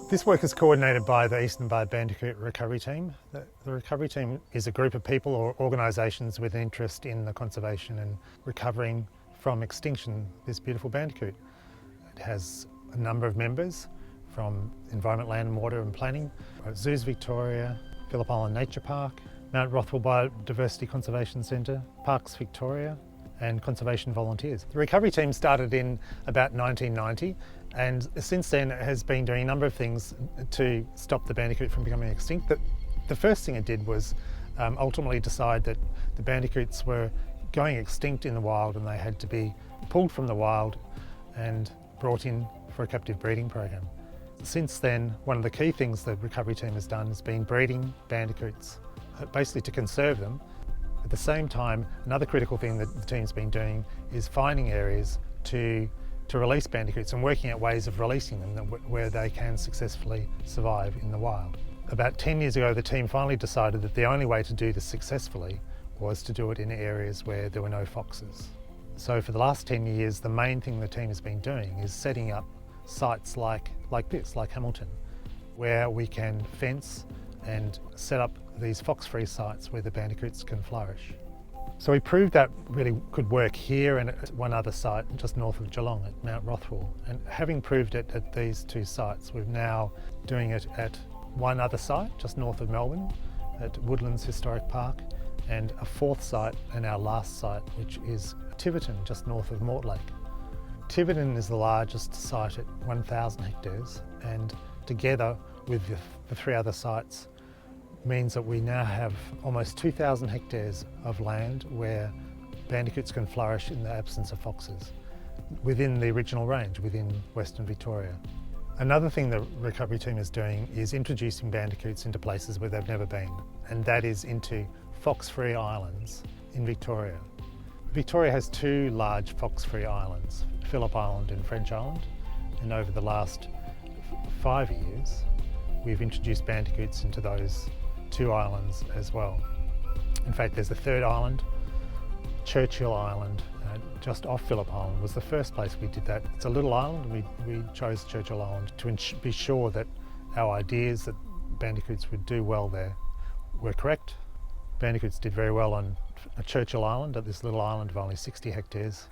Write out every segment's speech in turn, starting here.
This work is coordinated by the Eastern Barred Bandicoot recovery team. The recovery team is a group of people or organisations with an interest in the conservation and recovering from extinction this beautiful bandicoot. It has a number of members from Environment, Land and Water and Planning, Zoos Victoria, Phillip Island Nature Park, Mount Rothwell Biodiversity Conservation Centre, Parks Victoria and conservation volunteers. The recovery team started in about 1990 and since then it has been doing a number of things to stop the bandicoot from becoming extinct. The first thing it did was ultimately decide that the bandicoots were going extinct in the wild and they had to be pulled from the wild and brought in for a captive breeding program. Since then, one of the key things the recovery team has done has been breeding bandicoots, basically to conserve them. At the same time, another critical thing that the team's been doing is finding areas to release bandicoots and working out ways of releasing them where they can successfully survive in the wild. About 10 years ago, the team finally decided that the only way to do this successfully was to do it in areas where there were no foxes. So for the last 10 years, the main thing the team has been doing is setting up sites like this, like Hamilton, where we can fence and set up these fox-free sites where the bandicoots can flourish. So we proved that really could work here and at one other site just north of Geelong at Mount Rothwell. And having proved it at these two sites, we're now doing it at one other site just north of Melbourne at Woodlands Historic Park, and a fourth site and our last site, which is Tiverton just north of Mortlake. Tiverton is the largest site at 1,000 hectares, and together with the three other sites means that we now have almost 2,000 hectares of land where bandicoots can flourish in the absence of foxes within the original range, within Western Victoria. Another thing the recovery team is doing is introducing bandicoots into places where they've never been, and that is into fox-free islands in Victoria. Victoria has two large fox-free islands, Phillip Island and French Island, and over the last 5 years we've introduced bandicoots into those two islands as well. In fact, there's a third island, Churchill Island, just off Phillip Island, was the first place we did that. It's a little island, and we chose Churchill Island to be sure that our ideas that bandicoots would do well there were correct. Bandicoots did very well on Churchill Island, at this little island of only 60 hectares.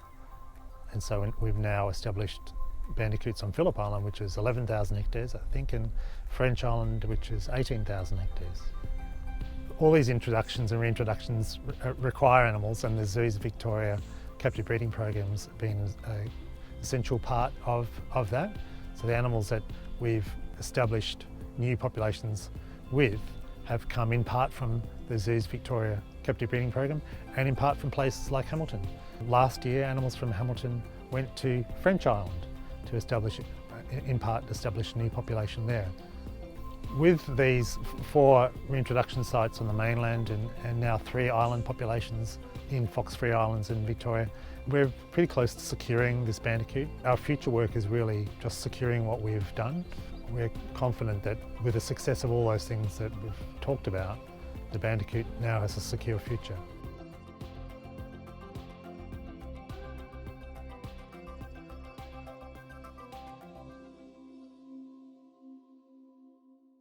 And so we've now established bandicoots on Phillip Island, which is 11,000 hectares, I think, and French Island, which is 18,000 hectares. All these introductions and reintroductions require animals, and the Zoos Victoria captive breeding program's been an essential part of that. So the animals that we've established new populations with have come in part from the Zoos Victoria captive breeding program and in part from places like Hamilton. Last year, animals from Hamilton went to French Island to establish a new population there. With these 4 reintroduction sites on the mainland and now 3 island populations in fox-free islands in Victoria, we're pretty close to securing this bandicoot. Our future work is really just securing what we've done. We're confident that with the success of all those things that we've talked about, the bandicoot now has a secure future.